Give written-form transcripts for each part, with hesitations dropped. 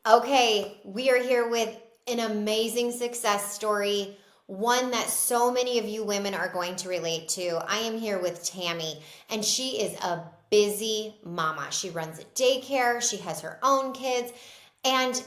Okay, we are here with an amazing success story, one that so many of you women are going to relate to. I am here with Tami, and she is a busy mama. She runs a daycare, she has her own kids, and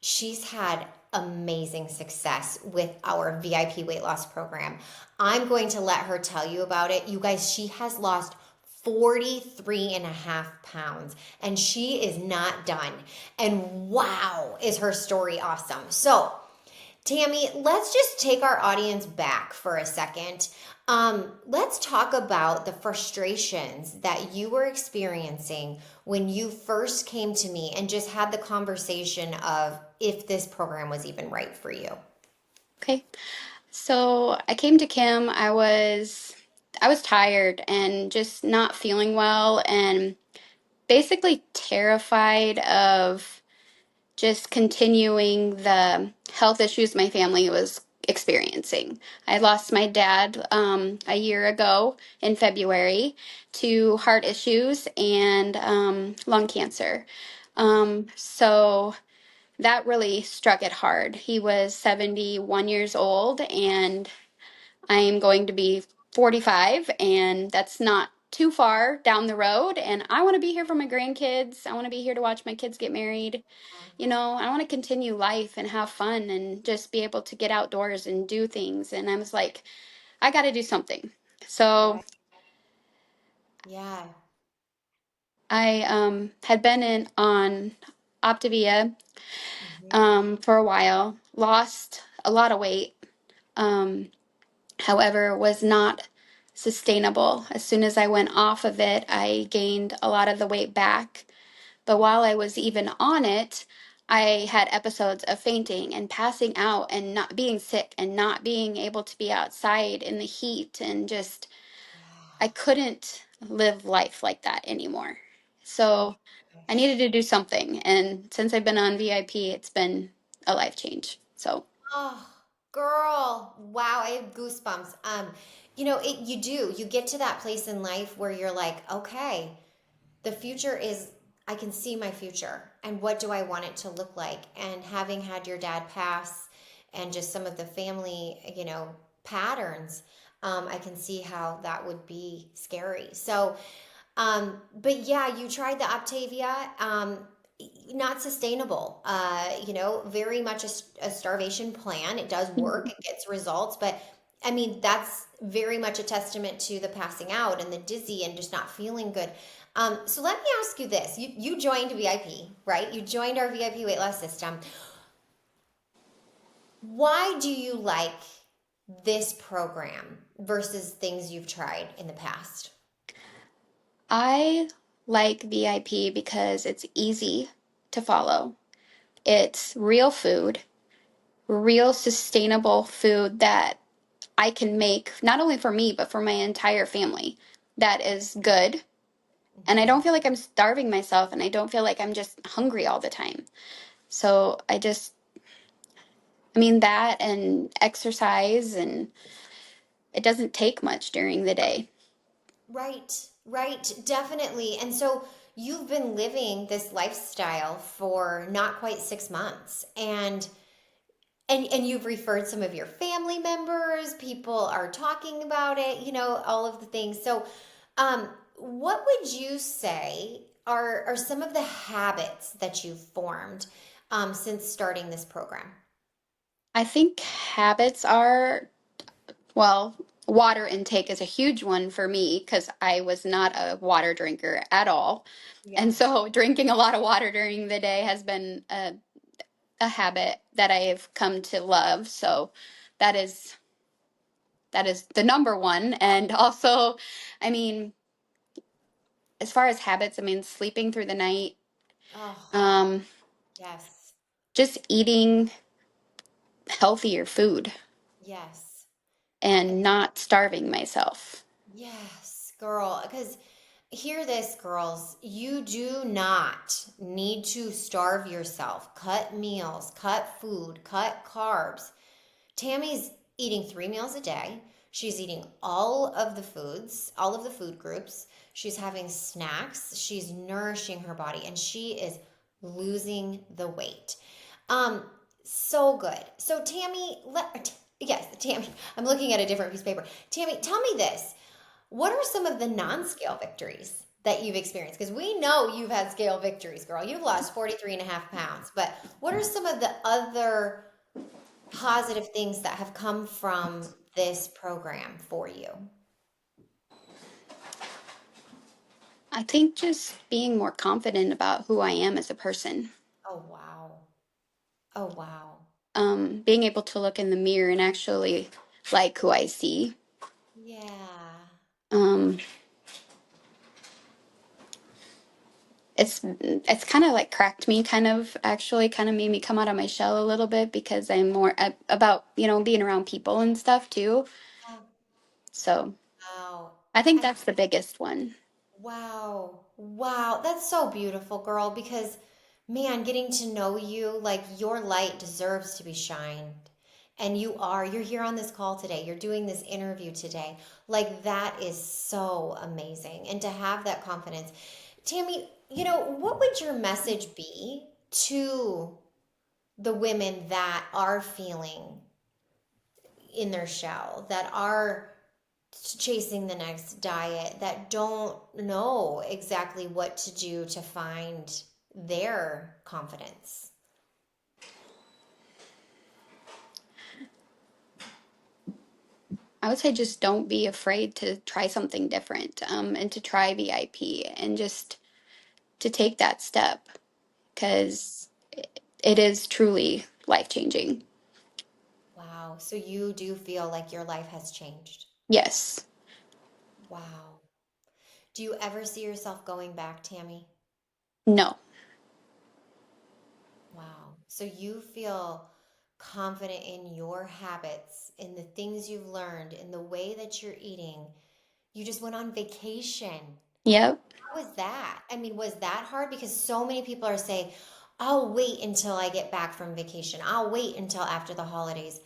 she's had amazing success with our VIP weight loss program. I'm going to let her tell you about it. You guys, she has lost 43 and a half pounds and she is not done. And wow, is her story awesome. So, Tami, let's just take our audience back for a second. Let's talk about the frustrations that you were experiencing when you first came to me and just had the conversation of if this program was even right for you. Okay. So I came to Kim. I was tired and just not feeling well and basically terrified of just continuing the health issues my family was experiencing. I lost my dad a year ago in February to heart issues and lung cancer. So that really struck it hard. He was 71 years old, and I'm going to be 45, and that's not too far down the road. And I want to be here for my grandkids. I want to be here to watch my kids get married. I want to continue life and have fun and just be able to get outdoors and do things. And I was like, I got to do something. So Right. Yeah. I had been in on Optavia Mhm. for a while, lost a lot of weight. Um, However, was not sustainable. As soon as I went off of it, I gained a lot of the weight back. But while I was even on it, I had episodes of fainting and passing out and not being sick and not being able to be outside in the heat and just, I Yeah. couldn't live life like that anymore. So I needed Gosh. to do something. And since I've been on VIP, it's been a life change. So Oh, girl. Wow, I have goosebumps. You do. You get to that place in life where you're like, okay, the future is, I can see my future and what do I want it to look like? And having had your dad pass and just some of the family, patterns, I can see how that would be scary. So, but yeah, you tried the Optavia. Not sustainable. Very much a starvation plan. It does work, it gets results, but I mean, that's very much a testament to the passing out and the dizzy and just not feeling good. So let me ask you this. You joined VIP, right? You joined our VIP weight loss system. Why do you like this program versus things you've tried in the past? I like VIP because it's easy to follow. It's real food, real sustainable food that I can make not only for me, but for my entire family that is good. And I Mhm. don't feel like I'm starving myself and I don't feel like I'm just hungry all the time. So I mean, that and exercise, and it doesn't take much during the day. Right, right, definitely. And so you've been living this lifestyle for not quite 6 months, and you've referred some of your family members. People are talking about it. All of the things. So, what would you say are some of the habits that you've formed since starting this program? I think habits are, well, water intake is a huge one for me because I was not a water drinker at all. And Yeah. so drinking a lot of water during the day has been a habit that I've come to love. So that is that is the number one. And also, I mean, as far as habits, I mean, sleeping through the night, Oh, um, yes, just eating healthier food yes. and not starving myself. Yes, girl. Because hear this, girls. You do not need to starve yourself. Cut meals, cut food, cut carbs. Tammy's eating 3 meals a day. She's eating all of the foods, all of the food groups. She's having snacks. She's nourishing her body, and she is losing the weight. Um, so good. So Tammy, yes, Tammy, I'm looking at a different piece of paper. Tammy, tell me this. What are some of the non-scale victories that you've experienced? Because we know you've had scale victories, girl. You've lost 43 and a half pounds. But what are some of the other positive things that have come from this program for you? I think just being more confident about who I am as a person. Oh, wow. Oh, wow. Being able to look in the mirror and actually like who I see. Yeah. Um, it's kind of like cracked me, kind of actually kind of made me come out of my shell a little bit because I'm more about, being around people and stuff too. Yeah. So Wow. I think that's the biggest one. Wow. Wow. That's so beautiful, girl, because man, getting to know you, like your light deserves to be shined. And you're here on this call today. You're doing this interview today. Like that is so amazing. And to have that confidence. Tammy, what would your message be to the women that are feeling in their shell, that are chasing the next diet, that don't know exactly what to do to find their confidence? I would say just don't be afraid to try something different, and to try VIP and just to take that step because it is truly life changing. Wow. So you do feel like your life has changed. Yes. Wow. Do you ever see yourself going back, Tammy? No. Wow. So you feel confident in your habits, in the things you've learned, in the way that you're eating. You just went on vacation. Yep. How was that? I mean, was that hard? Because so many people are saying, I'll wait until I get back from vacation. I'll wait until after the holidays.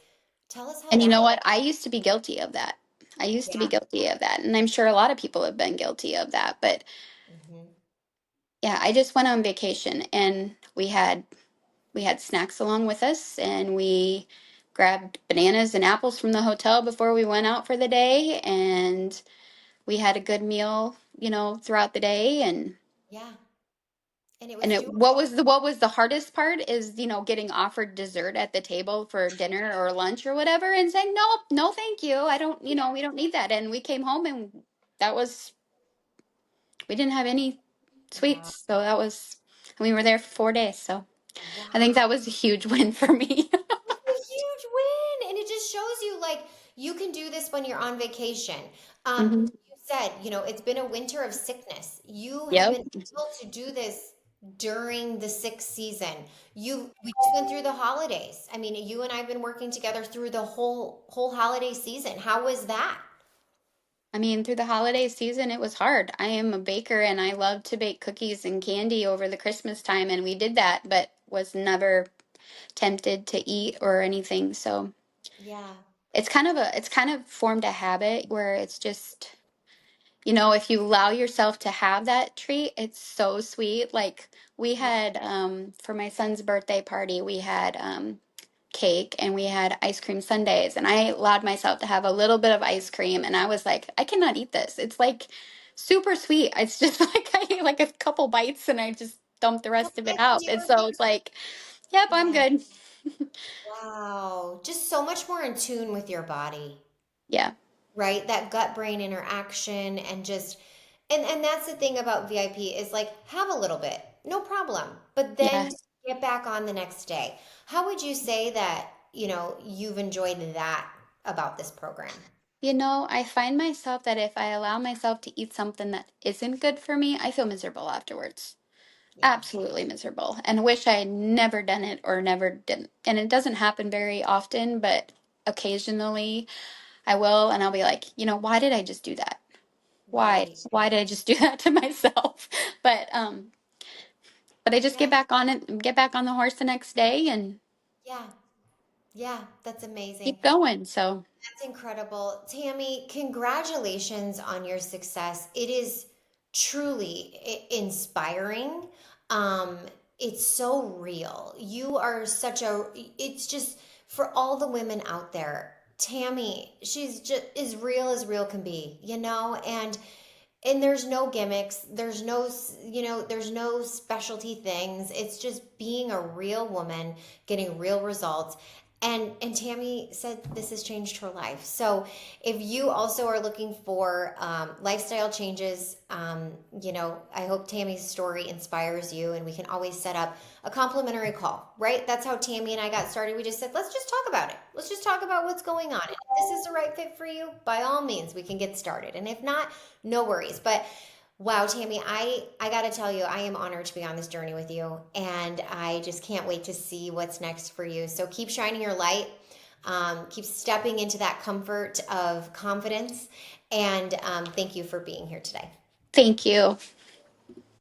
Tell us how And you that know went. what? I used to be guilty of that. I used to be Yeah. guilty of that. And I'm sure a lot of people have been guilty of that. But Hmm. yeah, I just went on vacation and we had snacks along with us and we grabbed bananas and apples from the hotel before we went out for the day and we had a good meal, throughout the day Yeah. And it and was it, what doable. was the hardest part is, getting offered dessert at the table for dinner or lunch or whatever and saying, "No, no, thank you. I don't, we don't need that." And we came home and that was we didn't have any Wow. sweets. So we were there for 4 days. So I think Wow. that was a huge win for me. That's a huge win. And it just shows you like you can do this when you're on vacation. Hmm. You said, it's been a winter of sickness. You have Yep. been able to do this during the sick season. We just went through the holidays. I mean, you and I've been working together through the whole holiday season. How was that? I mean, through the holiday season, it was hard. I am a baker and I love to bake cookies and candy over the Christmas time, and we did that, but was never tempted to eat or anything. So Yeah. it's kind of formed a habit where it's just, if you allow yourself to have that treat, it's so sweet. Like we Yeah. had for my son's birthday party, we had cake and we had ice cream sundaes and I allowed myself to have a little bit of ice cream and I was like, I cannot eat this. It's like super sweet. It's just like I ate like a couple bites and I just dumped the rest Couple of it bites and out. you And were so good. it's like, yep, I'm Yeah. good. Wow. Just so much more in tune with your body. Yeah. Right? That gut brain interaction and just and that's the thing about VIP is like have a little bit, no problem, but then Yes. get back on the next day. How would you say that, you've enjoyed that about this program? I find myself that if I allow myself to eat something that isn't good for me, I feel miserable afterwards. Yeah. Absolutely miserable. And wish I had never done it or never didn't. And it doesn't happen very often, but occasionally I will and I'll be like, why did I just do that? Why? Right. Why did I just do that to myself? But I just get Yeah. back on it and get back on the horse the next day and Yeah. Yeah. That's amazing. keep going. So, That's incredible. Tammy, congratulations on your success. It is truly inspiring. Um, it's so real. You are such a, it's just for all the women out there. Tammy, she's just as real can be, you know? And there's no gimmicks, there's no, there's no specialty things. It's just being a real woman, getting real results. And Tammy said this has changed her life. So if you also are looking for lifestyle changes, I hope Tammy's story inspires you, and we can always set up a complimentary call, right? That's how Tammy and I got started. We just said, let's just talk about it. Let's just talk about what's going on. And if this is the right fit for you, by all means, we can get started. And if not, no worries. But wow, Tammy, I got to tell you, I am honored to be on this journey with you. And I just can't wait to see what's next for you. So keep shining your light, keep stepping into that comfort of confidence. And thank you for being here today. Thank you.